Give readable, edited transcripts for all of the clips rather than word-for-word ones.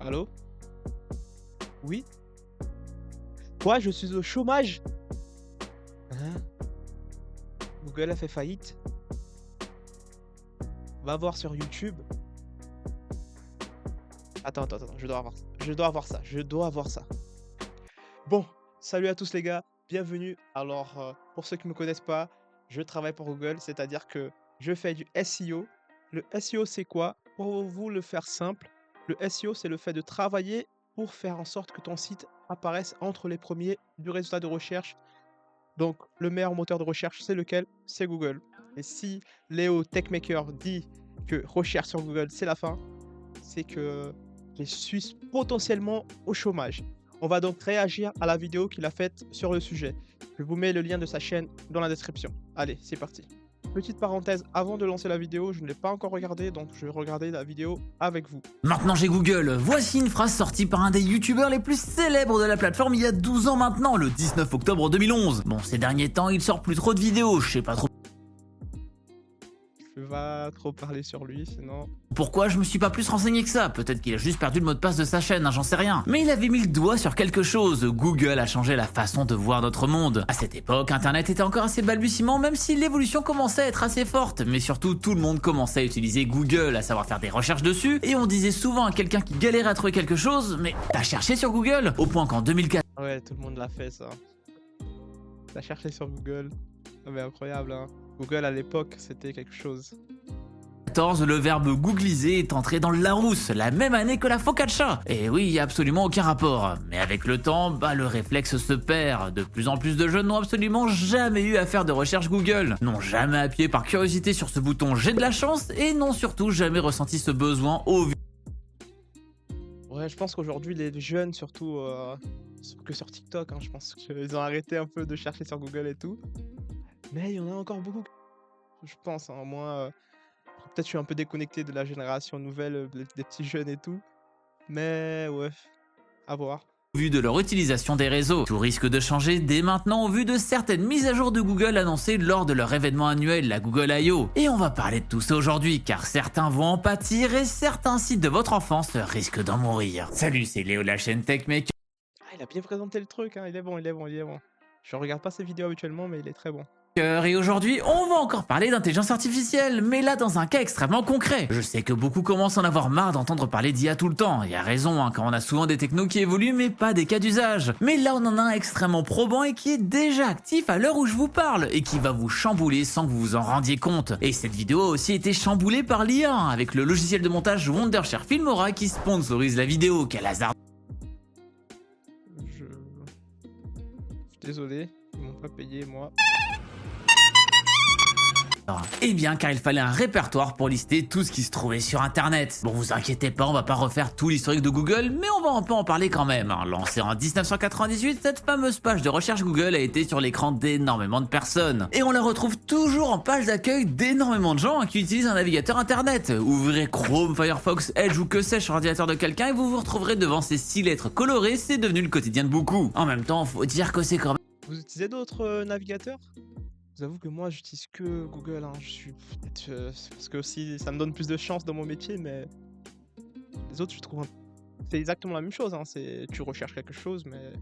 Allô? Oui? Quoi? Je suis au chômage? Hein? Google a fait faillite? Va voir sur YouTube. Attends, je dois avoir ça. Bon, salut à tous les gars, bienvenue. Alors, pour ceux qui ne me connaissent pas, je travaille pour Google, c'est-à-dire que je fais du SEO. Le SEO, c'est quoi? Pour vous le faire simple, le SEO, c'est le fait de travailler pour faire en sorte que ton site apparaisse entre les premiers du résultat de recherche. Donc, le meilleur moteur de recherche, c'est lequel? C'est Google. Et si Léo Techmaker dit que recherche sur Google, c'est la fin, c'est que je suis potentiellement au chômage. On va donc réagir à la vidéo qu'il a faite sur le sujet. Je vous mets le lien de sa chaîne dans la description. Allez, c'est parti. Petite parenthèse, avant de lancer la vidéo, je ne l'ai pas encore regardée, donc je vais regarder la vidéo avec vous. Maintenant j'ai Google, voici une phrase sortie par un des youtubeurs les plus célèbres de la plateforme il y a 12 ans maintenant, le 19 octobre 2011. Bon, ces derniers temps, il sort plus trop de vidéos, je sais pas trop Je vais pas trop parler sur lui, sinon... pourquoi je me suis pas plus renseigné que ça, peut-être qu'il a juste perdu le mot de passe de sa chaîne, hein, j'en sais rien. Mais il avait mis le doigt sur quelque chose, Google a changé la façon de voir notre monde. À cette époque, internet était encore assez balbutiement, même si l'évolution commençait à être assez forte, mais surtout tout le monde commençait à utiliser Google, à savoir faire des recherches dessus, et on disait souvent à quelqu'un qui galérait à trouver quelque chose, mais t'as cherché sur Google? Au point qu'en 2014, Ouais, tout le monde l'a fait, ça. T'as cherché sur Google. Ah mais incroyable, hein. Google, à l'époque, c'était quelque chose. le verbe googliser est entré dans le Larousse, la même année que la focaccia. Et oui, il n'y a absolument aucun rapport. Mais avec le temps, le réflexe se perd. De plus en plus de jeunes n'ont absolument jamais eu à faire de recherche Google, n'ont jamais appuyé par curiosité sur ce bouton j'ai de la chance et n'ont surtout jamais ressenti ce besoin au vu Ouais, je pense qu'aujourd'hui, les jeunes, surtout que sur TikTok, hein, je pense qu'ils ont arrêté un peu de chercher sur Google et tout. Mais il y en a encore beaucoup, je pense, hein. Moi, peut-être je suis un peu déconnecté de la génération nouvelle, des petits jeunes et tout. Mais ouais, à voir. de leur utilisation des réseaux. Tout risque de changer dès maintenant au vu de certaines mises à jour de Google annoncées lors de leur événement annuel, la Google I.O. Et on va parler de tout ça aujourd'hui, car certains vont en pâtir et certains sites de votre enfance risquent d'en mourir. Salut, c'est Léo de la chaîne TechMaker. Ah, il a bien présenté le truc, hein. Il est bon. Je regarde pas ses vidéos habituellement, mais il est très bon. Et aujourd'hui, on va encore parler d'intelligence artificielle, mais là dans un cas extrêmement concret. Je sais que beaucoup commencent à en avoir marre d'entendre parler d'IA tout le temps, et a raison, hein, quand on a souvent des technos qui évoluent mais pas des cas d'usage. Mais là on en a un extrêmement probant et qui est déjà actif à l'heure où je vous parle, et qui va vous chambouler sans que vous vous en rendiez compte. Et cette vidéo a aussi été chamboulée par l'IA, hein, avec le logiciel de montage Wondershare Filmora qui sponsorise la vidéo, quel hasard. Je suis désolé, ils m'ont pas payé, moi. Eh bien car il fallait un répertoire pour lister tout ce qui se trouvait sur internet. Bon, vous inquiétez pas, on va pas refaire tout l'historique de Google, mais on va un peu en parler quand même. Lancée en 1998, cette fameuse page de recherche Google a été sur l'écran d'énormément de personnes. Et on la retrouve toujours en page d'accueil d'énormément de gens qui utilisent un navigateur internet. Ouvrez Chrome, Firefox, Edge ou que sais-je sur l'ordinateur de quelqu'un et vous vous retrouverez devant ces 6 lettres colorées, c'est devenu le quotidien de beaucoup. En même temps, faut dire que c'est quand même... Vous utilisez d'autres navigateurs? Je vous avoue que moi, j'utilise que Google, hein. Je suis peut-être, c'est parce que aussi ça me donne plus de chance dans mon métier, mais les autres, je trouve c'est exactement la même chose, hein. Tu recherches quelque chose, mais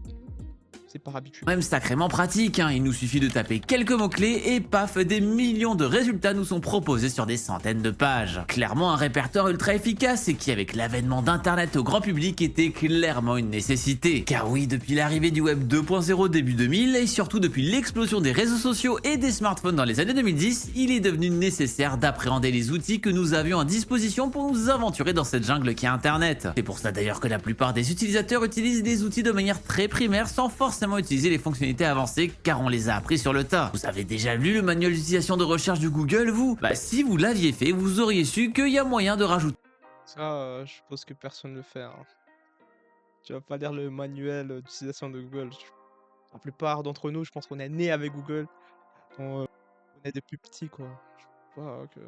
c'est par habitude. Même sacrément pratique, hein. Il nous suffit de taper quelques mots-clés et paf, des millions de résultats nous sont proposés sur des centaines de pages. Clairement un répertoire ultra efficace et qui avec l'avènement d'internet au grand public était clairement une nécessité. Car oui, depuis l'arrivée du web 2.0 début 2000 et surtout depuis l'explosion des réseaux sociaux et des smartphones dans les années 2010, il est devenu nécessaire d'appréhender les outils que nous avions à disposition pour nous aventurer dans cette jungle qui est internet. C'est pour ça d'ailleurs que la plupart des utilisateurs utilisent des outils de manière très primaire sans forcément utiliser les fonctionnalités avancées car on les a appris sur le tas. Vous avez déjà lu le manuel d'utilisation de recherche du Google, vous? Si vous l'aviez fait, vous auriez su qu'il y a moyen de rajouter Ça, je suppose que personne ne le fait, hein. Tu vas pas lire le manuel d'utilisation de Google. La plupart d'entre nous, je pense qu'on est né avec Google. On est depuis petit, quoi. Je sais pas que...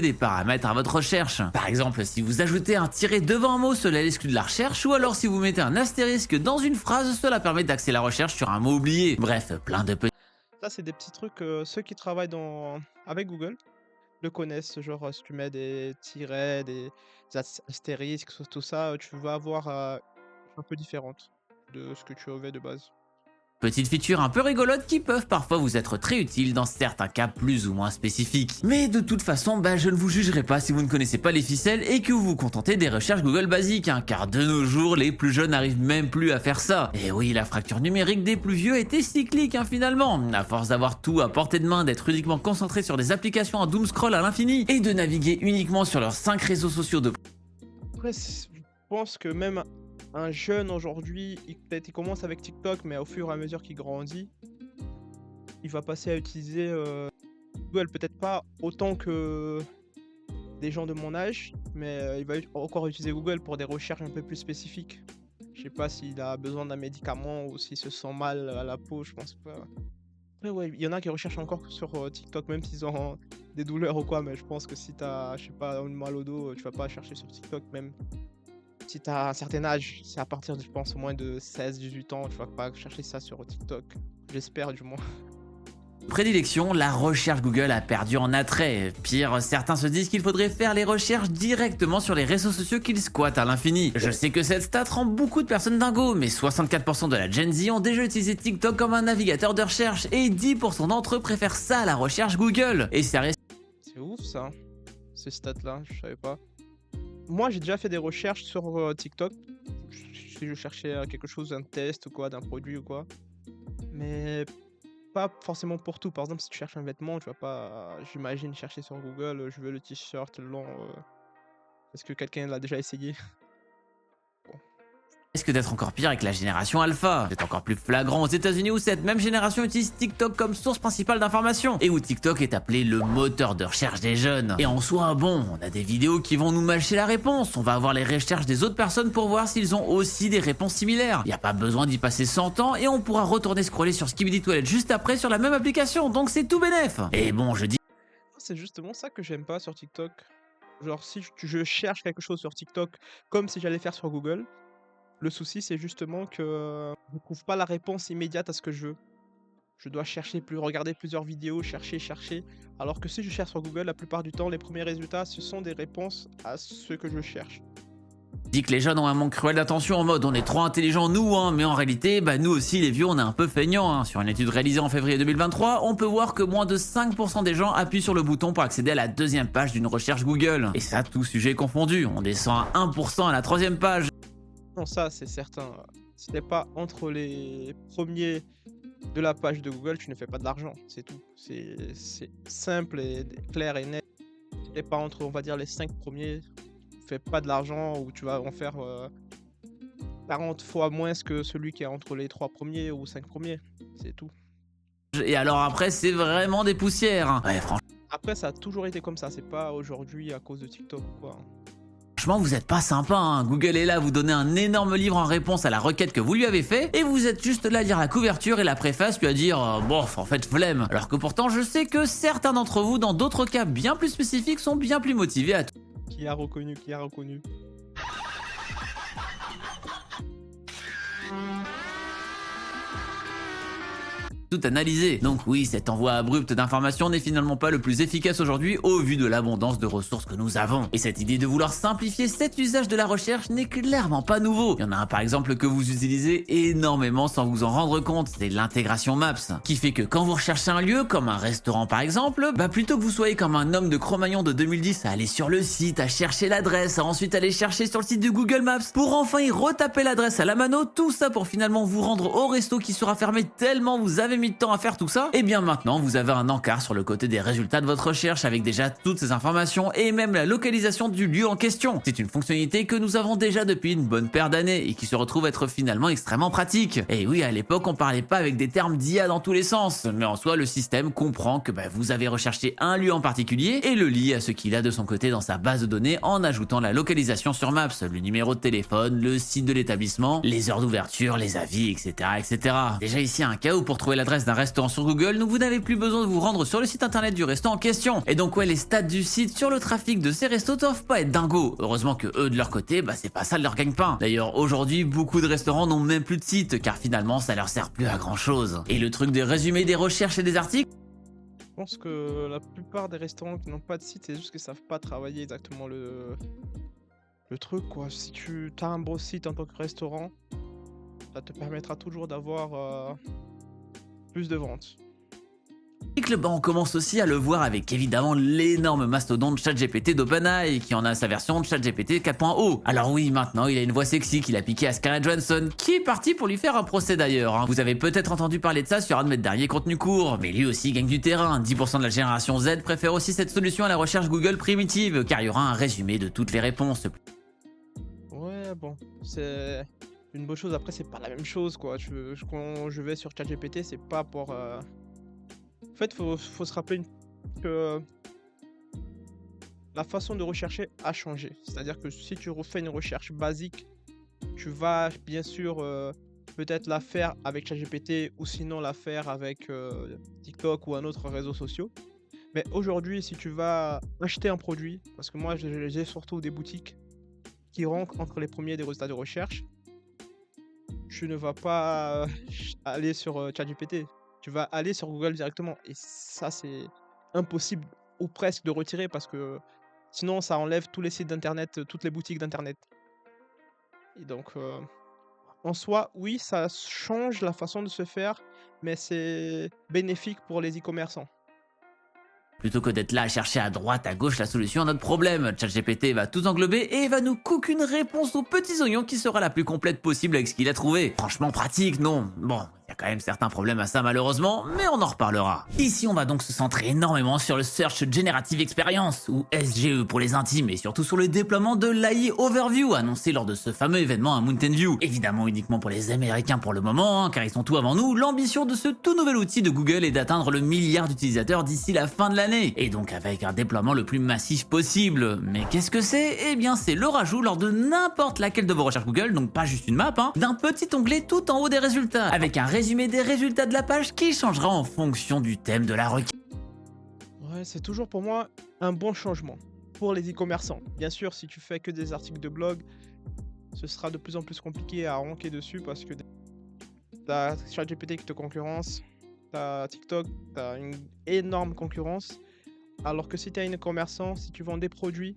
des paramètres à votre recherche. Par exemple, si vous ajoutez un tiret devant un mot, cela l'exclut de la recherche, ou alors si vous mettez un astérisque dans une phrase, cela permet d'axer la recherche sur un mot oublié. Bref, plein de petits... Ça, c'est des petits trucs, ceux qui travaillent avec Google, le connaissent. Genre, si tu mets des tirets, des astérisques, tout ça, tu vas avoir un peu différente de ce que tu avais de base. Petites features un peu rigolotes qui peuvent parfois vous être très utiles dans certains cas plus ou moins spécifiques. Mais de toute façon, je ne vous jugerai pas si vous ne connaissez pas les ficelles et que vous vous contentez des recherches Google basiques, car de nos jours, les plus jeunes n'arrivent même plus à faire ça. Et oui, la fracture numérique des plus vieux était cyclique finalement. À force d'avoir tout à portée de main, d'être uniquement concentré sur des applications à doom scroll à l'infini et de naviguer uniquement sur leurs 5 réseaux sociaux de Après, je pense que même un jeune aujourd'hui, peut-être il commence avec TikTok, mais au fur et à mesure qu'il grandit, il va passer à utiliser Google. Peut-être pas autant que des gens de mon âge, mais il va encore utiliser Google pour des recherches un peu plus spécifiques. Je sais pas s'il a besoin d'un médicament ou s'il se sent mal à la peau, je pense pas. Après, ouais, il y en a qui recherchent encore sur TikTok, même s'ils ont des douleurs ou quoi, mais je pense que si t'as, je sais pas, un mal au dos, tu vas pas chercher sur TikTok, même si t'as un certain âge. C'est à partir de, je pense, au moins de 16-18 ans, tu vas pas chercher ça sur TikTok. J'espère du moins. prédilection, la recherche Google a perdu en attrait. Pire, certains se disent qu'il faudrait faire les recherches directement sur les réseaux sociaux qu'ils squattent à l'infini. Je sais que cette stat rend beaucoup de personnes dingo, mais 64% de la Gen Z ont déjà utilisé TikTok comme un navigateur de recherche et 10% d'entre eux préfèrent ça à la recherche Google. Et ça reste C'est ouf ça, ces stats-là, je savais pas. Moi, j'ai déjà fait des recherches sur TikTok. Si je cherchais quelque chose, un test ou quoi, d'un produit ou quoi. Mais pas forcément pour tout. Par exemple, si tu cherches un vêtement, tu vas pas, j'imagine, chercher sur Google, je veux le t-shirt long. Est-ce que quelqu'un l'a déjà essayé? Bon. risque d'être encore pire avec la génération alpha. C'est encore plus flagrant aux États-Unis où cette même génération utilise TikTok comme source principale d'information et où TikTok est appelé le moteur de recherche des jeunes. Et en soi, bon, on a des vidéos qui vont nous mâcher la réponse. On va avoir les recherches des autres personnes pour voir s'ils ont aussi des réponses similaires. Y a pas besoin d'y passer 100 ans et on pourra retourner scroller sur Skibidi Toilet juste après sur la même application. Donc c'est tout bénef. Et bon, je dis C'est justement ça que j'aime pas sur TikTok. Genre, si je cherche quelque chose sur TikTok comme si j'allais faire sur Google, le souci, c'est justement que je trouve pas la réponse immédiate à ce que je veux. Je dois chercher, regarder plusieurs vidéos, chercher. Alors que si je cherche sur Google, la plupart du temps, les premiers résultats, ce sont des réponses à ce que je cherche. dit que les jeunes ont un manque cruel d'attention en mode on est trop intelligents nous, mais en réalité, nous aussi les vieux on est un peu feignants. Sur une étude réalisée en février 2023, on peut voir que moins de 5% des gens appuient sur le bouton pour accéder à la deuxième page d'une recherche Google. Et ça, tout sujet confondu, on descend à 1% à la troisième page. Non, ça, c'est certain. Si t'es pas entre les premiers de la page de Google, tu ne fais pas de l'argent, c'est tout. C'est simple et clair et net. Si t'es pas entre, on va dire, les 5 premiers, tu fais pas de l'argent ou tu vas en faire 40 fois moins que celui qui est entre les 3 premiers ou 5 premiers. C'est tout. Et alors après, c'est vraiment des poussières. Ouais, Après, ça a toujours été comme ça, c'est pas aujourd'hui à cause de TikTok ou quoi. franchement, vous êtes pas sympa, Google est là à vous donner un énorme livre en réponse à la requête que vous lui avez fait, et vous êtes juste là à lire la couverture et la préface, puis à dire bof, en fait, flemme. Alors que pourtant, je sais que certains d'entre vous, dans d'autres cas bien plus spécifiques, sont bien plus motivés à tout. Qui a reconnu? Tout analyser. Donc oui, cet envoi abrupt d'informations n'est finalement pas le plus efficace aujourd'hui au vu de l'abondance de ressources que nous avons. Et cette idée de vouloir simplifier cet usage de la recherche n'est clairement pas nouveau. Il y en a un par exemple que vous utilisez énormément sans vous en rendre compte, c'est l'intégration Maps, qui fait que quand vous recherchez un lieu, comme un restaurant par exemple, plutôt que vous soyez comme un homme de Cro-Magnon de 2010 à aller sur le site, à chercher l'adresse, à ensuite aller chercher sur le site du Google Maps, pour enfin y retaper l'adresse à la mano, tout ça pour finalement vous rendre au resto qui sera fermé tellement vous avez mis de temps à faire tout ça, et bien maintenant vous avez un encart sur le côté des résultats de votre recherche avec déjà toutes ces informations et même la localisation du lieu en question. C'est une fonctionnalité que nous avons déjà depuis une bonne paire d'années et qui se retrouve être finalement extrêmement pratique. Et oui, à l'époque on parlait pas avec des termes d'IA dans tous les sens, mais en soi le système comprend que vous avez recherché un lieu en particulier et le lie à ce qu'il a de son côté dans sa base de données en ajoutant la localisation sur Maps, le numéro de téléphone, le site de l'établissement, les heures d'ouverture, les avis, etc., etc. Déjà ici un cas où pour trouver l'adresse d'un restaurant sur Google, vous n'avez plus besoin de vous rendre sur le site internet du restaurant en question. Et donc ouais, les stats du site sur le trafic de ces restos doivent pas être dingos. Heureusement que eux de leur côté, c'est pas ça leur gagne-pain. D'ailleurs aujourd'hui, beaucoup de restaurants n'ont même plus de site car finalement ça leur sert plus à grand chose. Et le truc des résumés des recherches et des articles, pense que la plupart des restaurants qui n'ont pas de site, c'est juste qu'ils savent pas travailler exactement le truc, quoi. Si tu as un beau site en tant que restaurant, ça te permettra toujours d'avoir plus de ventes. On commence aussi à le voir avec évidemment l'énorme mastodonte ChatGPT d'OpenAI qui en a sa version de ChatGPT 4.0. Alors oui, maintenant il a une voix sexy qu'il a piqué à Scarlett Johansson, qui est partie pour lui faire un procès d'ailleurs. Hein. Vous avez peut-être entendu parler de ça sur un de mes derniers contenus courts, mais lui aussi gagne du terrain. 10% de la génération Z préfère aussi cette solution à la recherche Google primitive, car il y aura un résumé de toutes les réponses. Ouais, bon, c'est une bonne chose. Après, c'est pas la même chose, quoi. Quand je vais sur ChatGPT, c'est pas pour. En fait, faut se rappeler que la façon de rechercher a changé. C'est-à-dire que si tu refais une recherche basique, tu vas bien sûr peut-être la faire avec ChatGPT ou sinon la faire avec TikTok ou un autre réseau social. Mais aujourd'hui, si tu vas acheter un produit, parce que moi j'ai surtout des boutiques qui rankent entre les premiers des résultats de recherche, tu ne vas pas aller sur ChatGPT. Tu vas aller sur Google directement. Et ça, c'est impossible ou presque de retirer parce que sinon, ça enlève tous les sites d'internet, toutes les boutiques d'internet. Et donc, en soi, oui, ça change la façon de se faire, mais c'est bénéfique pour les e-commerçants. Plutôt que d'être là à chercher à droite, à gauche la solution à notre problème, ChatGPT va tout englober et va nous cook une réponse aux petits oignons qui sera la plus complète possible avec ce qu'il a trouvé. Franchement pratique, non? Bon, il y a quand même certains problèmes à ça malheureusement, mais on en reparlera. Ici on va donc se centrer énormément sur le Search Generative Experience, ou SGE pour les intimes, et surtout sur le déploiement de l'AI Overview annoncé lors de ce fameux événement à Mountain View. Évidemment uniquement pour les Américains pour le moment, hein, car ils sont tout avant nous, l'ambition de ce tout nouvel outil de Google est d'atteindre le milliard d'utilisateurs d'ici la fin de l'année, et donc avec un déploiement le plus massif possible. Mais qu'est-ce que c'est? Eh bien c'est le rajout lors de n'importe laquelle de vos recherches Google, donc pas juste une map, hein, d'un petit onglet tout en haut des résultats, avec un résumé des résultats de la page qui changera en fonction du thème de la requête. Ouais, c'est toujours pour moi un bon changement pour les e-commerçants. Bien sûr, si tu fais que des articles de blog, ce sera de plus en plus compliqué à ranker dessus parce que t'as ChatGPT qui te concurrence, t'as TikTok, t'as une énorme concurrence. Alors que si t'es un e-commerçant, si tu vends des produits,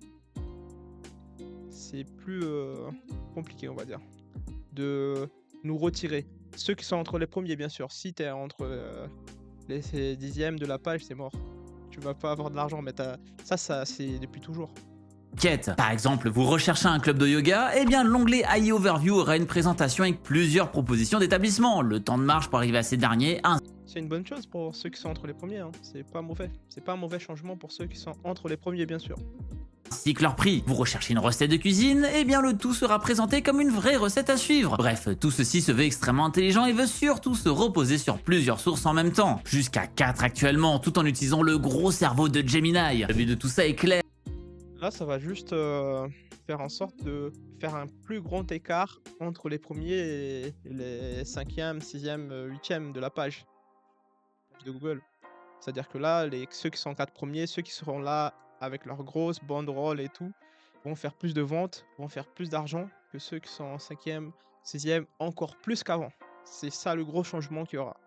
c'est plus compliqué, on va dire, de nous retirer. Ceux qui sont entre les premiers, bien sûr. Si t'es entre les dixièmes de la page, c'est mort. Tu vas pas avoir de l'argent, mais ça c'est depuis toujours. Par exemple, vous recherchez un club de yoga, eh bien l'onglet AI Overview aura une présentation avec plusieurs propositions d'établissements, le temps de marche pour arriver à ces derniers, C'est une bonne chose pour ceux qui sont entre les premiers, hein. C'est pas mauvais. C'est pas un mauvais changement pour ceux qui sont entre les premiers, bien sûr. ainsi que leur prix. Vous recherchez une recette de cuisine, eh bien le tout sera présenté comme une vraie recette à suivre. Bref, tout ceci se veut extrêmement intelligent et veut surtout se reposer sur plusieurs sources en même temps, jusqu'à 4 actuellement, tout en utilisant le gros cerveau de Gemini. Le but de tout ça est clair. Là, ça va juste faire en sorte de faire un plus grand écart entre les premiers et les 5e, 6e, 8e de la page de Google. C'est-à-dire que là, ceux qui sont 4 premiers, ceux qui seront là avec leurs grosses banderoles et tout, vont faire plus de ventes, vont faire plus d'argent que ceux qui sont en 5e, 6e, encore plus qu'avant. C'est ça le gros changement qu'il y aura.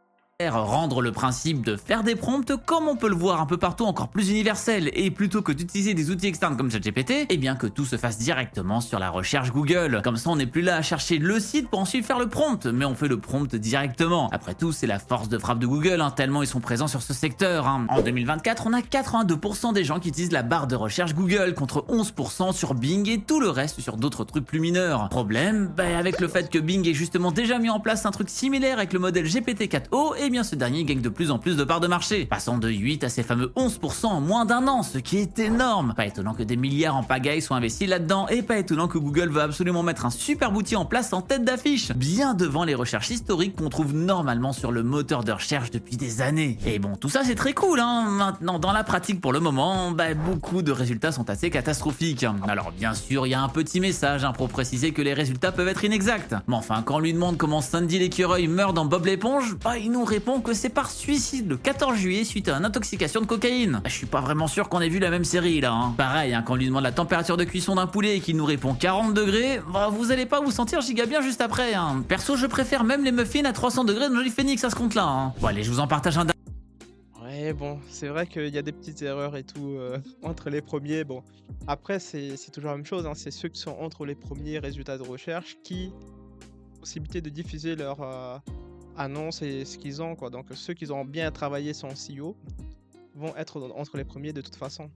Rendre le principe de faire des prompts, comme on peut le voir un peu partout, encore plus universel, et plutôt que d'utiliser des outils externes comme ChatGPT, eh bien que tout se fasse directement sur la recherche Google. Comme ça on n'est plus là à chercher le site pour ensuite faire le prompt, mais on fait le prompt directement. Après tout, c'est la force de frappe de Google, hein, tellement ils sont présents sur ce secteur. Hein. En 2024, on a 82% des gens qui utilisent la barre de recherche Google, contre 11% sur Bing et tout le reste sur d'autres trucs plus mineurs. Problème, avec le fait que Bing ait justement déjà mis en place un truc similaire avec le modèle GPT-4o, eh bien ce dernier gagne de plus en plus de parts de marché, passant de 8 à ces fameux 11% en moins d'un an, ce qui est énorme. Pas étonnant que des milliards en pagaille soient investis là-dedans, et pas étonnant que Google veut absolument mettre un super outil en place en tête d'affiche, bien devant les recherches historiques qu'on trouve normalement sur le moteur de recherche depuis des années. Et bon, tout ça c'est très cool, hein. Maintenant, dans la pratique pour le moment, beaucoup de résultats sont assez catastrophiques. Alors bien sûr, il y a un petit message pour préciser que les résultats peuvent être inexacts. Mais enfin, quand on lui demande comment Sandy l'écureuil meurt dans Bob l'éponge, il nous répond que c'est par suicide le 14 juillet suite à une intoxication de cocaïne. Je suis pas vraiment sûr qu'on ait vu la même série là. Hein. Pareil, quand on lui demande la température de cuisson d'un poulet et qu'il nous répond 40 degrés, vous allez pas vous sentir giga bien juste après. Hein. Perso, je préfère même les muffins à 300 degrés de Jolly Phoenix à ce compte là. Hein. Bon allez, je vous en partage un. Mais bon, c'est vrai qu'il y a des petites erreurs et tout, entre les premiers. Bon, après c'est toujours la même chose, hein, c'est ceux qui sont entre les premiers résultats de recherche qui possibilité de diffuser leurs, annonces et ce qu'ils ont, quoi. Donc ceux qui ont bien travaillé son SEO vont être entre les premiers de toute façon.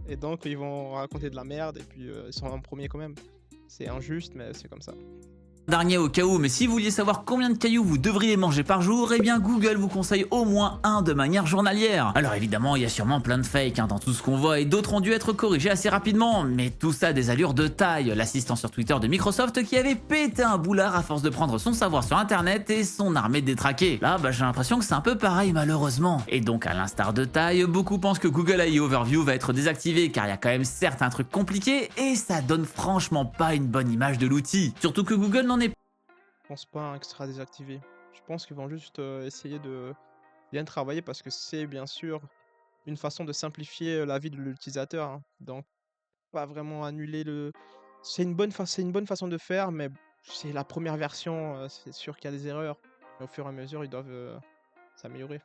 Et donc ils vont raconter de la merde et puis, ils sont en premier quand même. C'est injuste, mais c'est comme ça. Dernier au cas où, mais si vous vouliez savoir combien de cailloux vous devriez manger par jour, eh bien Google vous conseille au moins un de manière journalière. Alors évidemment, il y a sûrement plein de fakes dans tout ce qu'on voit et d'autres ont dû être corrigés assez rapidement, mais tout ça a des allures de taille. L'assistant sur Twitter de Microsoft qui avait pété un boulard à force de prendre son savoir sur internet et son armée de détraqués. Là, j'ai l'impression que c'est un peu pareil malheureusement. Et donc à l'instar de taille, beaucoup pensent que Google AI Overview va être désactivé car il y a quand même certains trucs compliqués et ça donne franchement pas une bonne image de l'outil. Surtout que Google n'en est Je pense pas, hein, que ce sera désactivé. Je pense qu'ils vont juste, essayer de bien travailler parce que c'est bien sûr une façon de simplifier, la vie de l'utilisateur, hein. Donc pas vraiment annuler le c'est une bonne façon de faire, mais c'est la première version, c'est sûr qu'il y a des erreurs. Mais au fur et à mesure, ils doivent, s'améliorer.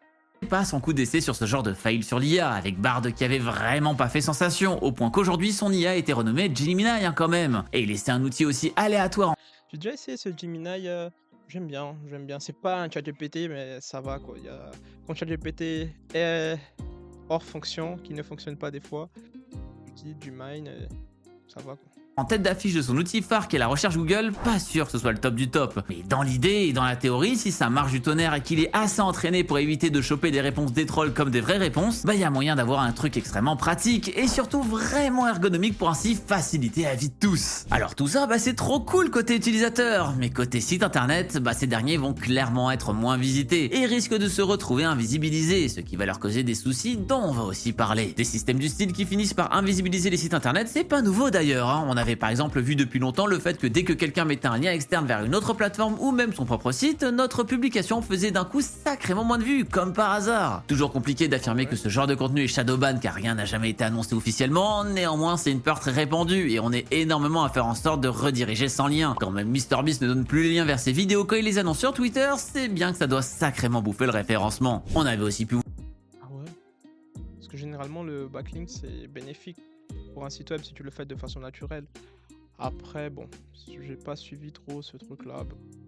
pas son coup d'essai sur ce genre de fail sur l'IA, avec Bard qui avait vraiment pas fait sensation, au point qu'aujourd'hui son IA a été renommée Gemini quand même. Et il laissait un outil aussi aléatoire. J'ai déjà essayé ce Gemini, j'aime bien, j'aime bien. C'est pas un ChatGPT, mais ça va quoi. Il y a quand ChatGPT est hors fonction, qui ne fonctionne pas des fois, j'utilise Gemini et ça va quoi. En tête d'affiche de son outil phare qui est la recherche Google, pas sûr que ce soit le top du top. Mais dans l'idée et dans la théorie, si ça marche du tonnerre et qu'il est assez entraîné pour éviter de choper des réponses des trolls comme des vraies réponses, y a moyen d'avoir un truc extrêmement pratique et surtout vraiment ergonomique pour ainsi faciliter la vie de tous. Alors tout ça, c'est trop cool côté utilisateur, mais côté site internet, ces derniers vont clairement être moins visités et risquent de se retrouver invisibilisés, ce qui va leur causer des soucis dont on va aussi parler. Des systèmes du style qui finissent par invisibiliser les sites internet, c'est pas nouveau d'ailleurs, hein. On avait par exemple vu depuis longtemps le fait que dès que quelqu'un mettait un lien externe vers une autre plateforme ou même son propre site, notre publication faisait d'un coup sacrément moins de vues, comme par hasard. Toujours compliqué d'affirmer que ce genre de contenu est shadowban car rien n'a jamais été annoncé officiellement, néanmoins c'est une peur très répandue et on est énormément à faire en sorte de rediriger sans lien. Quand même MrBeast ne donne plus les liens vers ses vidéos quand il les annonce sur Twitter, c'est bien que ça doit sacrément bouffer le référencement. On avait aussi pu... Ah ouais? Parce que généralement le backlink c'est bénéfique pour un site web si tu le fais de façon naturelle. Après bon, j'ai pas suivi trop ce truc-là.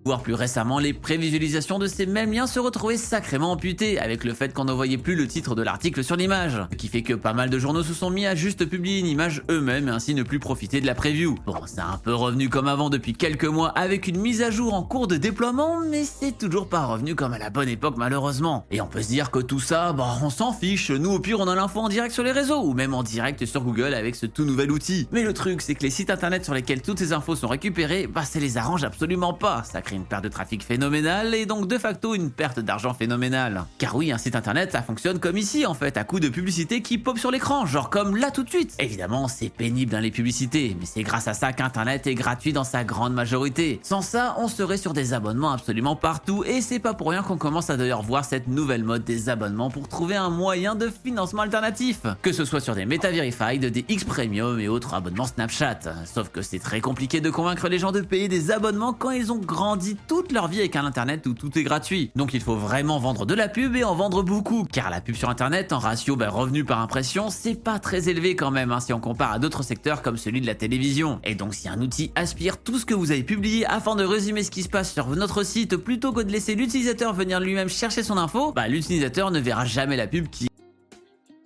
Voire plus récemment, les prévisualisations de ces mêmes liens se retrouvaient sacrément amputées, avec le fait qu'on ne voyait plus le titre de l'article sur l'image, ce qui fait que pas mal de journaux se sont mis à juste publier une image eux-mêmes et ainsi ne plus profiter de la preview. Bon, c'est un peu revenu comme avant depuis quelques mois avec une mise à jour en cours de déploiement, mais c'est toujours pas revenu comme à la bonne époque malheureusement. Et on peut se dire que tout ça, on s'en fiche, nous au pire on a l'info en direct sur les réseaux, ou même en direct sur Google avec ce tout nouvel outil. Mais le truc c'est que les sites internet sur lesquels toutes ces infos sont récupérées, ça les arrange absolument pas, ça crée une perte de trafic phénoménale et donc de facto une perte d'argent phénoménale. Car oui, un site internet ça fonctionne comme ici en fait, à coup de publicité qui pop sur l'écran, genre comme là tout de suite. Évidemment c'est pénible les publicités, mais c'est grâce à ça qu'internet est gratuit dans sa grande majorité. Sans ça, on serait sur des abonnements absolument partout et c'est pas pour rien qu'on commence à d'ailleurs voir cette nouvelle mode des abonnements pour trouver un moyen de financement alternatif. Que ce soit sur des Meta Verified, des X Premium et autres abonnements Snapchat. Sauf que c'est très compliqué de convaincre les gens de payer des abonnements quand ils ont grandi toute leur vie avec un internet où tout est gratuit. Donc il faut vraiment vendre de la pub et en vendre beaucoup, car la pub sur internet en ratio revenu par impression, c'est pas très élevé quand même si on compare à d'autres secteurs comme celui de la télévision. Et donc si un outil aspire tout ce que vous avez publié afin de résumer ce qui se passe sur notre site plutôt que de laisser l'utilisateur venir lui-même chercher son info, l'utilisateur ne verra jamais la pub qui...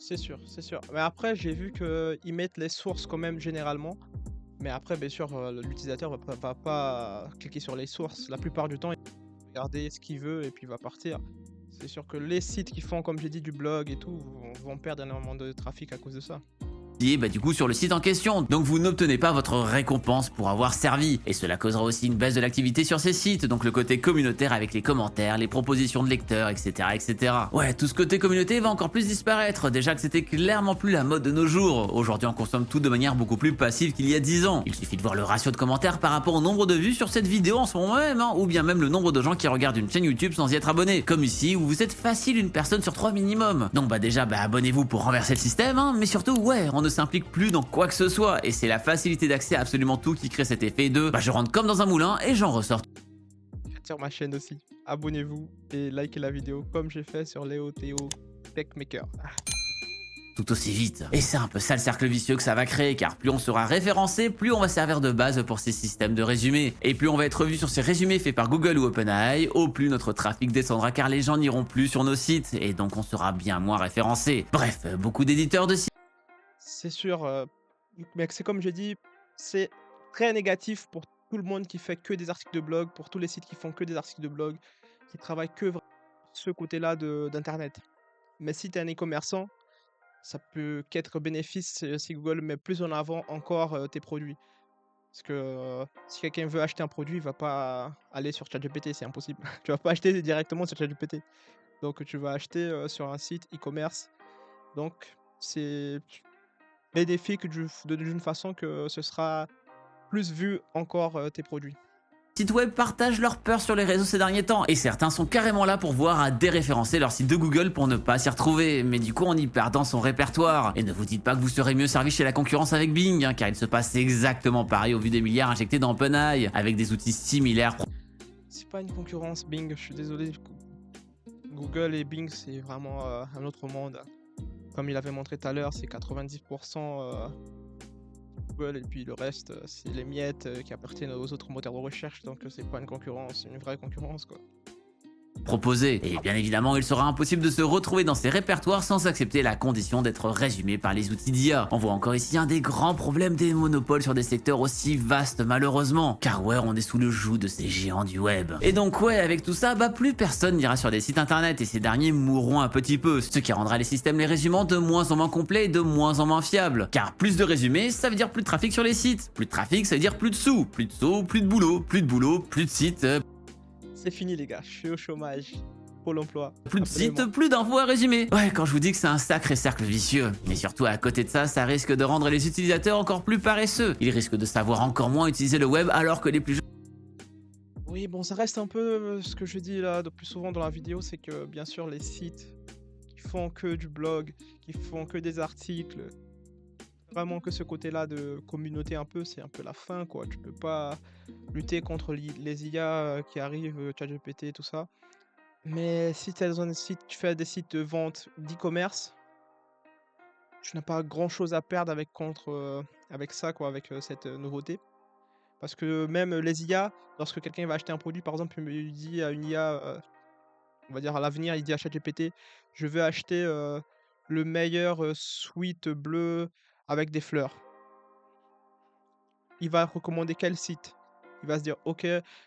C'est sûr, c'est sûr. Mais après j'ai vu qu'ils mettent les sources quand même généralement. Mais après, bien sûr, l'utilisateur va pas cliquer sur les sources. La plupart du temps, il va regarder ce qu'il veut et puis il va partir. C'est sûr que les sites qui font, comme j'ai dit, du blog et tout, vont perdre énormément de trafic à cause de ça. Du coup sur le site en question, donc vous n'obtenez pas votre récompense pour avoir servi, et cela causera aussi une baisse de l'activité sur ces sites, donc le côté communautaire avec les commentaires, les propositions de lecteurs, etc. etc. Ouais, tout ce côté communauté va encore plus disparaître, déjà que c'était clairement plus la mode de nos jours. Aujourd'hui on consomme tout de manière beaucoup plus passive qu'il y a 10 ans. Il suffit de voir le ratio de commentaires par rapport au nombre de vues sur cette vidéo en ce moment même, ou bien même le nombre de gens qui regardent une chaîne YouTube sans y être abonnés, comme ici où vous êtes facile une personne sur 3 minimum. Donc déjà abonnez-vous pour renverser le système, mais surtout on ne s'implique plus dans quoi que ce soit, et c'est la facilité d'accès à absolument tout qui crée cet effet de je rentre comme dans un moulin et j'en ressors. Sur ma chaîne aussi, abonnez-vous et likez la vidéo comme j'ai fait sur Léo Théo Tech Maker. Tout aussi vite. Et c'est un peu ça le cercle vicieux que ça va créer, car plus on sera référencé, plus on va servir de base pour ces systèmes de résumés. Et plus on va être vu sur ces résumés faits par Google ou OpenAI, au plus notre trafic descendra car les gens n'iront plus sur nos sites, et donc on sera bien moins référencé. Bref, beaucoup d'éditeurs de sites. C'est sûr, mais c'est comme je dis, c'est très négatif pour tout le monde qui fait que des articles de blog, pour tous les sites qui font que des articles de blog, qui travaillent que ce côté-là d'internet. Mais si tu es un e-commerçant, ça peut qu'être bénéfice si Google met plus en avant encore tes produits. Parce que si quelqu'un veut acheter un produit, il va pas aller sur ChatGPT, c'est impossible. Tu vas pas acheter directement sur ChatGPT. Donc tu vas acheter sur un site e-commerce. Donc c'est bénéfique d'une façon que ce sera plus vu encore tes produits. Sites web partagent leur peur sur les réseaux ces derniers temps, et certains sont carrément là pour voir à déréférencer leur site de Google pour ne pas s'y retrouver, mais du coup on y perd dans son répertoire. Et ne vous dites pas que vous serez mieux servi chez la concurrence avec Bing, car il se passe exactement pareil au vu des milliards injectés dans OpenAI, avec des outils similaires. C'est pas une concurrence Bing, je suis désolé. Google et Bing c'est vraiment un autre monde. Comme il avait montré tout à l'heure, c'est 90% Google et puis le reste c'est les miettes qui appartiennent aux autres moteurs de recherche, donc c'est pas une concurrence, c'est une vraie concurrence quoi. Proposé. Et bien évidemment, il sera impossible de se retrouver dans ces répertoires sans accepter la condition d'être résumé par les outils d'IA. On voit encore ici un des grands problèmes des monopoles sur des secteurs aussi vastes malheureusement, car ouais, on est sous le joug de ces géants du web. Et donc ouais, avec tout ça, plus personne n'ira sur des sites internet et ces derniers mourront un petit peu, ce qui rendra les systèmes les résumants de moins en moins complets et de moins en moins fiables. Car plus de résumés, ça veut dire plus de trafic sur les sites. Plus de trafic, ça veut dire plus de sous. Plus de sous, plus de boulot. Plus de boulot, plus de sites. C'est fini les gars, je suis au chômage. Pôle emploi. Plus de sites, plus d'infos à résumer. Ouais, quand je vous dis que c'est un sacré cercle vicieux. Mais surtout, à côté de ça, ça risque de rendre les utilisateurs encore plus paresseux. Ils risquent de savoir encore moins utiliser le web alors que les plus jeunes... Oui, bon, ça reste un peu ce que je dis là de plus souvent dans la vidéo, c'est que bien sûr les sites qui font que du blog, qui font que des articles, vraiment que ce côté-là de communauté un peu, c'est un peu la fin quoi. Tu peux pas lutter contre les IA qui arrivent, ChatGPT, tout ça. Mais si tu es dans un site, tu fais des sites de vente d'e-commerce, tu n'as pas grand-chose à perdre avec ça quoi, avec cette nouveauté. Parce que même les IA, lorsque quelqu'un va acheter un produit, par exemple, il dit à une IA, on va dire à l'avenir, il dit à ChatGPT, je veux acheter le meilleur sweat bleu avec des fleurs. Il va recommander quel site? Il va se dire, ok,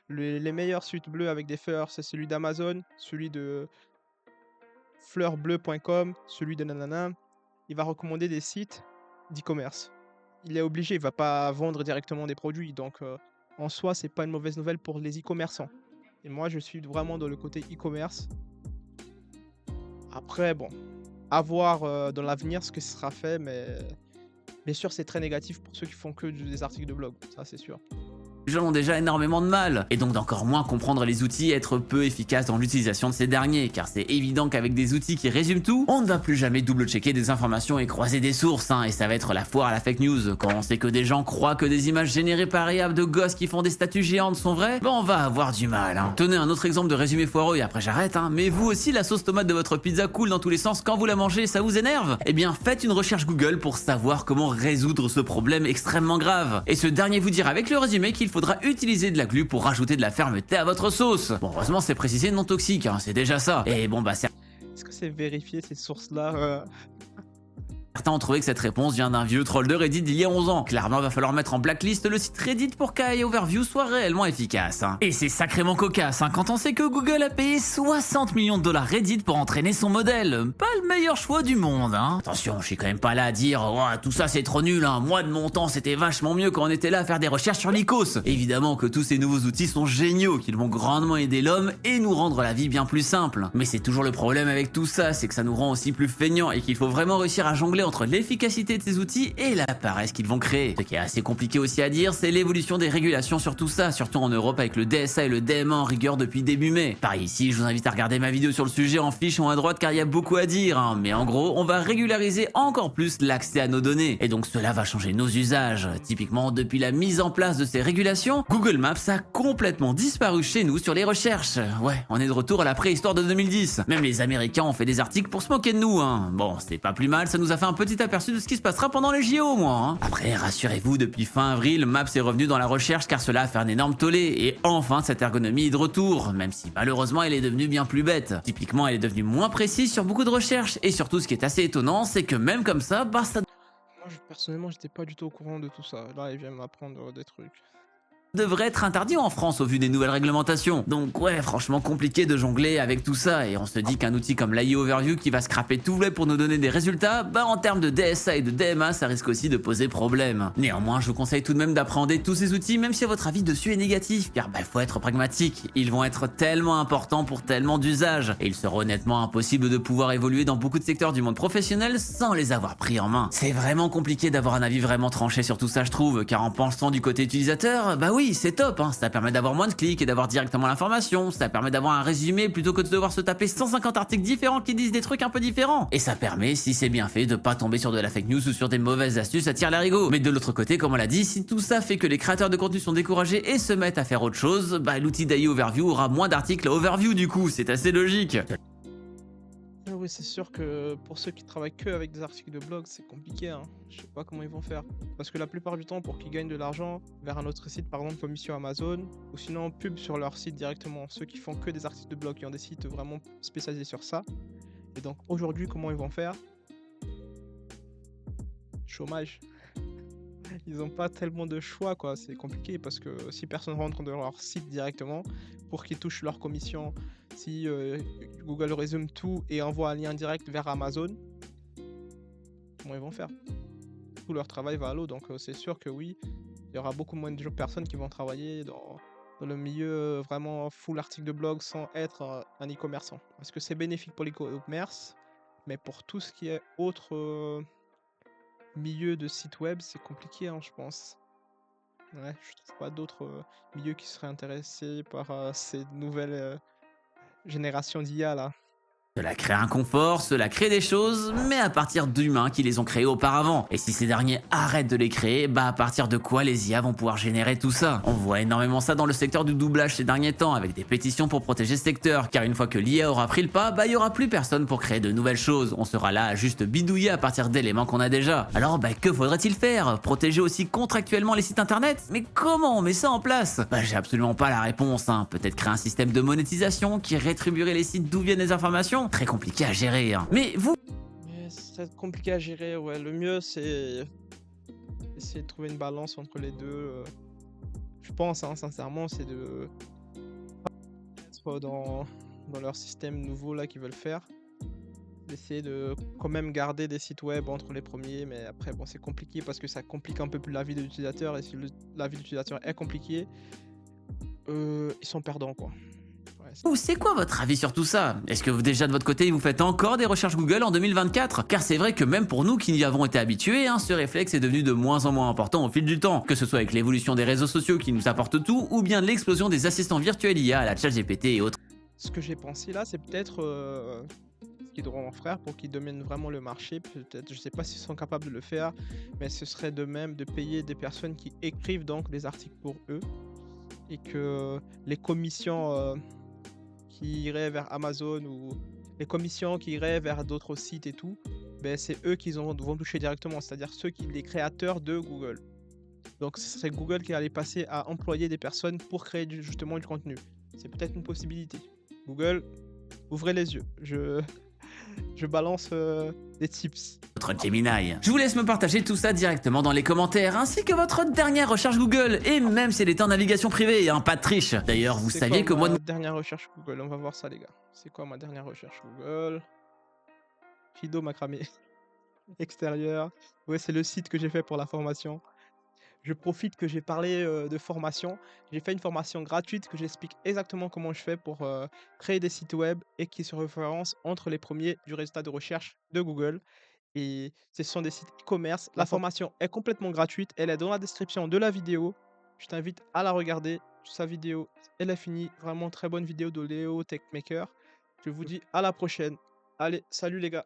les meilleurs sweats bleus avec des fleurs, c'est celui d'Amazon, celui de fleursbleues.com, celui de nanana. Il va recommander des sites d'e-commerce. Il est obligé, il va pas vendre directement des produits, donc en soi, c'est pas une mauvaise nouvelle pour les e-commerçants. Et moi, je suis vraiment dans le côté e-commerce. Après, bon, à voir dans l'avenir ce que sera fait, mais bien sûr, c'est très négatif pour ceux qui font que des articles de blog, ça c'est sûr. Les gens ont déjà énormément de mal, et donc d'encore moins comprendre les outils et être peu efficaces dans l'utilisation de ces derniers, car c'est évident qu'avec des outils qui résument tout, on ne va plus jamais double-checker des informations et croiser des sources, et ça va être la foire à la fake news. Quand on sait que des gens croient que des images générées par IA de gosses qui font des statues géantes sont vraies, on va avoir du mal. Tenez un autre exemple de résumé foireux et après j'arrête, mais vous aussi la sauce tomate de votre pizza coule dans tous les sens quand vous la mangez, ça vous énerve? Eh bien faites une recherche Google pour savoir comment résoudre ce problème extrêmement grave. Et ce dernier vous dira avec le résumé qu'il faudra utiliser de la glu pour rajouter de la fermeté à votre sauce. Bon, heureusement c'est précisé non toxique, c'est déjà ça. Et bon c'est... Est-ce que c'est vérifié ces sources-là Certains ont trouvé que cette réponse vient d'un vieux troll de Reddit d'il y a 11 ans. Clairement, va falloir mettre en blacklist le site Reddit pour qu'AI Overview soit réellement efficace. Et c'est sacrément cocasse quand on sait que Google a payé 60 millions de dollars Reddit pour entraîner son modèle. Pas le meilleur choix du monde, Attention, je suis quand même pas là à dire oh, tout ça c'est trop nul, Moi de mon temps c'était vachement mieux quand on était là à faire des recherches sur l'ICOS. Évidemment que tous ces nouveaux outils sont géniaux, qu'ils vont grandement aider l'homme et nous rendre la vie bien plus simple. Mais c'est toujours le problème avec tout ça, c'est que ça nous rend aussi plus feignants et qu'il faut vraiment réussir à jongler entre l'efficacité de ces outils et la paresse qu'ils vont créer. Ce qui est assez compliqué aussi à dire, c'est l'évolution des régulations sur tout ça, surtout en Europe avec le DSA et le DMA en rigueur depuis début mai. Pareil ici, je vous invite à regarder ma vidéo sur le sujet en fiche en haut à droite car il y a beaucoup à dire, hein. Mais en gros, on va régulariser encore plus l'accès à nos données. Et donc cela va changer nos usages. Typiquement, depuis la mise en place de ces régulations, Google Maps a complètement disparu chez nous sur les recherches. Ouais, on est de retour à la préhistoire de 2010. Même les Américains ont fait des articles pour se moquer de nous, hein. Bon, c'est pas plus mal, ça nous a fait un petit aperçu de ce qui se passera pendant les JO, moi, hein. Après, rassurez-vous, depuis fin avril, Maps est revenu dans la recherche car cela a fait un énorme tollé. Et enfin, cette ergonomie est de retour, même si malheureusement elle est devenue bien plus bête. Typiquement, elle est devenue moins précise sur beaucoup de recherches. Et surtout, ce qui est assez étonnant, c'est que même comme ça, bah ça Moi, personnellement, j'étais pas du tout au courant de tout ça. Là, il vient m'apprendre des trucs. devrait être interdit en France au vu des nouvelles réglementations. Donc ouais, franchement compliqué de jongler avec tout ça et on se dit qu'un outil comme l'AI Overview qui va scraper tout le pour nous donner des résultats, bah en termes de DSA et de DMA ça risque aussi de poser problème. Néanmoins, je vous conseille tout de même d'appréhender tous ces outils même si votre avis dessus est négatif car bah faut être pragmatique, ils vont être tellement importants pour tellement d'usages et il sera honnêtement impossible de pouvoir évoluer dans beaucoup de secteurs du monde professionnel sans les avoir pris en main. C'est vraiment compliqué d'avoir un avis vraiment tranché sur tout ça je trouve car en pensant du côté utilisateur, bah oui c'est top, hein. Ça permet d'avoir moins de clics et d'avoir directement l'information, ça permet d'avoir un résumé plutôt que de devoir se taper 150 articles différents qui disent des trucs un peu différents. Et ça permet, si c'est bien fait, de pas tomber sur de la fake news ou sur des mauvaises astuces à tirer l'arigot. Mais de l'autre côté, comme on l'a dit, si tout ça fait que les créateurs de contenu sont découragés et se mettent à faire autre chose, bah l'outil d'AI Overview aura moins d'articles à Overview du coup, c'est assez logique. Ah oui, c'est sûr que pour ceux qui travaillent que avec des articles de blog, c'est compliqué, hein. Je sais pas comment ils vont faire. Parce que la plupart du temps, pour qu'ils gagnent de l'argent vers un autre site, par exemple commission Amazon, ou sinon pub sur leur site directement, ceux qui font que des articles de blog, qui ont des sites vraiment spécialisés sur ça. Et donc aujourd'hui, comment ils vont faire? Chômage. Ils n'ont pas tellement de choix, quoi. C'est compliqué parce que si personne rentre dans leur site directement pour qu'ils touchent leur commission, si Google résume tout et envoie un lien direct vers Amazon, comment ils vont faire? Tout leur travail va à l'eau. Donc c'est sûr que oui, il y aura beaucoup moins de personnes qui vont travailler dans le milieu vraiment full article de blog sans être un e-commerçant. Parce que c'est bénéfique pour l'e-commerce, mais pour tout ce qui est autre milieu de site web, c'est compliqué, hein, je pense. Ouais, je trouve pas d'autres milieux qui seraient intéressés par ces nouvelles générations d'IA là. Cela crée un confort, cela crée des choses, mais à partir d'humains qui les ont créés auparavant. Et si ces derniers arrêtent de les créer, bah à partir de quoi les IA vont pouvoir générer tout ça? On voit énormément ça dans le secteur du doublage ces derniers temps, avec des pétitions pour protéger ce secteur, car une fois que l'IA aura pris le pas, bah il y aura plus personne pour créer de nouvelles choses. On sera là à juste bidouiller à partir d'éléments qu'on a déjà. Alors bah que faudrait-il faire? Protéger aussi contractuellement les sites internet? Mais comment on met ça en place? Bah j'ai absolument pas la réponse, hein. Peut-être créer un système de monétisation qui rétribuerait les sites d'où viennent les informations? Très compliqué à gérer, hein. Mais vous, Mais c'est compliqué à gérer, ouais. Le mieux c'est essayer de trouver une balance entre les deux. Je pense, hein, sincèrement, c'est de être dans leur système nouveau là qu'ils veulent faire. D'essayer de quand même garder des sites web entre les premiers, mais après bon c'est compliqué parce que ça complique un peu plus la vie de l'utilisateur et si la vie de l'utilisateur est compliquée, ils sont perdants quoi. Ouais, c'est quoi votre avis sur tout ça? Est-ce que déjà de votre côté vous faites encore des recherches Google en 2024? Car c'est vrai que même pour nous qui y avons été habitués, hein, ce réflexe est devenu de moins en moins important au fil du temps. Que ce soit avec l'évolution des réseaux sociaux qui nous apportent tout, ou bien l'explosion des assistants virtuels IA à la ChatGPT et autres. ce que j'ai pensé là, c'est peut-être ce qu'ils devront faire pour qu'ils dominent vraiment le marché. Peut-être, je sais pas s'ils sont capables de le faire, mais ce serait de même de payer des personnes qui écrivent donc des articles pour eux et que les commissions qui iraient vers Amazon ou les commissions qui iraient vers d'autres sites et tout, ben c'est eux qui vont toucher directement, c'est-à-dire les créateurs de Google. Donc ce serait Google qui allait passer à employer des personnes pour créer justement du contenu. C'est peut-être une possibilité. Google, ouvrez les yeux. Je balance des tips. Votre Gemini. Je vous laisse me partager tout ça directement dans les commentaires, ainsi que votre dernière recherche Google, et même si elle est en navigation privée, hein, pas de triche. D'ailleurs, vous saviez que moi... Dernière recherche Google, on va voir ça les gars. C'est quoi ma dernière recherche Google? Fido macramé. Extérieur. Ouais, c'est le site que j'ai fait pour la formation. Je profite que j'ai parlé de formation. J'ai fait une formation gratuite que j'explique exactement comment je fais pour créer des sites web et qui se référencent entre les premiers du résultat de recherche de Google. et ce sont des sites e-commerce. La L'info formation est complètement gratuite, elle est dans la description de la vidéo. Je t'invite à la regarder. Sa vidéo, elle est finie. Vraiment très bonne vidéo de Léo Techmaker. Je vous dis à la prochaine. Allez, salut les gars.